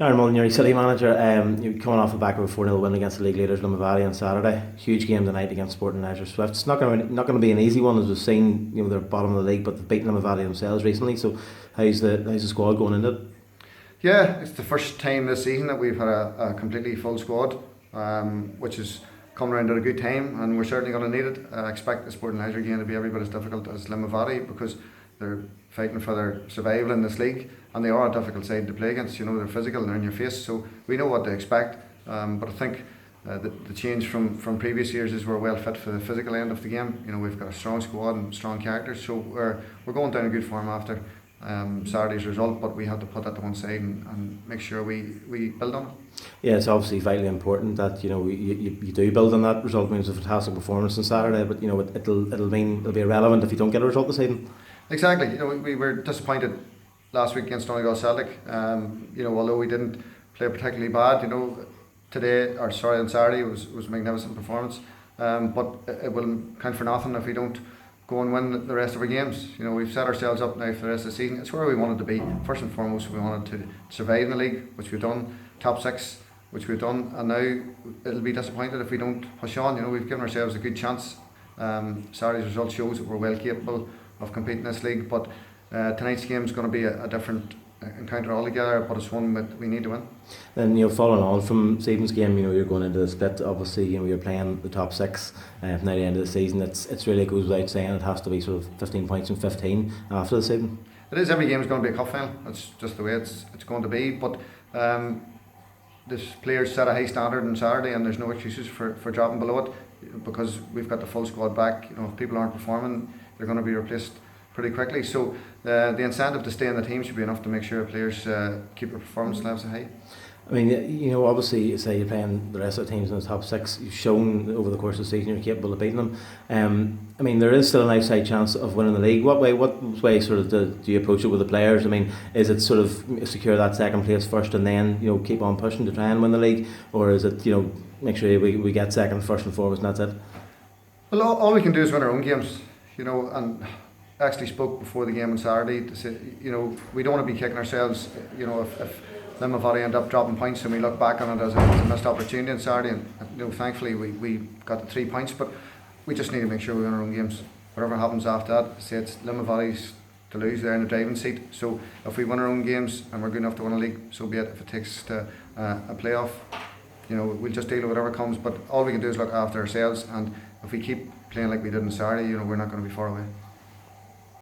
Darren Mullen, your City manager, you're coming off the back of a 4-0 win against the league leaders Limavady on Saturday. Huge game tonight against Sporting Leisure Swift. It's not going to be an easy one, as we've seen. They're bottom of the league, but they've beaten Limavady themselves recently. So how's the squad going into it? Yeah, it's the first time this season that we've had a completely full squad, which is coming around at a good time, and we're certainly going to need it. I expect the Sporting Leisure game to be every bit as difficult as Limavady, because they're fighting for their survival in this league, and they are a difficult side to play against. They're physical and they're in your face, so we know what to expect. But I think the change from previous years is we're well fit for the physical end of the game. We've got a strong squad and strong characters, so we're going down a good form after Saturday's result, but we have to put that to one side and make sure we build on it. Yeah, it's obviously vitally important that you do build on that result. It means a fantastic performance on Saturday, but it'll be irrelevant if you don't get a result this evening. Exactly. We were disappointed last week against Donegal Celtic. Although we didn't play particularly bad, on Saturday was a magnificent performance. But it will count for nothing if we don't go and win the rest of our games. We've set ourselves up now for the rest of the season. It's where we wanted to be. First and foremost, we wanted to survive in the league, which we've done. Top 6, which we've done, and now it'll be disappointed if we don't push on. We've given ourselves a good chance. Saturday's result shows that we're well capable of competing in this league, but tonight's game is going to be a different encounter altogether, but it's one that we need to win. Then following on from Stephen's game, you're going into the split. Obviously, you're playing the top 6 now the end of the season. It's really goes without saying it has to be sort of 15 points and 15 after the season. It is. Every game is going to be a cup final. That's just the way it's going to be. But the players set a high standard on Saturday, and there's no excuses for dropping below it, because we've got the full squad back. If people aren't performing, they're going to be replaced pretty quickly. So the incentive to stay in the team should be enough to make sure players keep their performance levels high. I mean, obviously, say you're playing the rest of the teams in the top 6. You've shown over the course of the season you're capable of beating them. I mean, there is still an outside chance of winning the league. What way sort of do you approach it with the players? I mean, is it sort of secure that second place first and then keep on pushing to try and win the league, or is it make sure we get second first and foremost and that's it? Well, all we can do is win our own games, and I actually spoke before the game on Saturday to say, we don't want to be kicking ourselves, if Limavady end up dropping points and we look back on it as a missed opportunity on Saturday, and thankfully we got the 3 points, but we just need to make sure we win our own games. Whatever happens after that, say it's Limavady's to lose, they're in the driving seat. So if we win our own games and we're good enough to win a league, so be it. If it takes to a playoff, we'll just deal with whatever comes, but all we can do is look after ourselves, and if we keep playing like we did on Saturday, we're not going to be far away.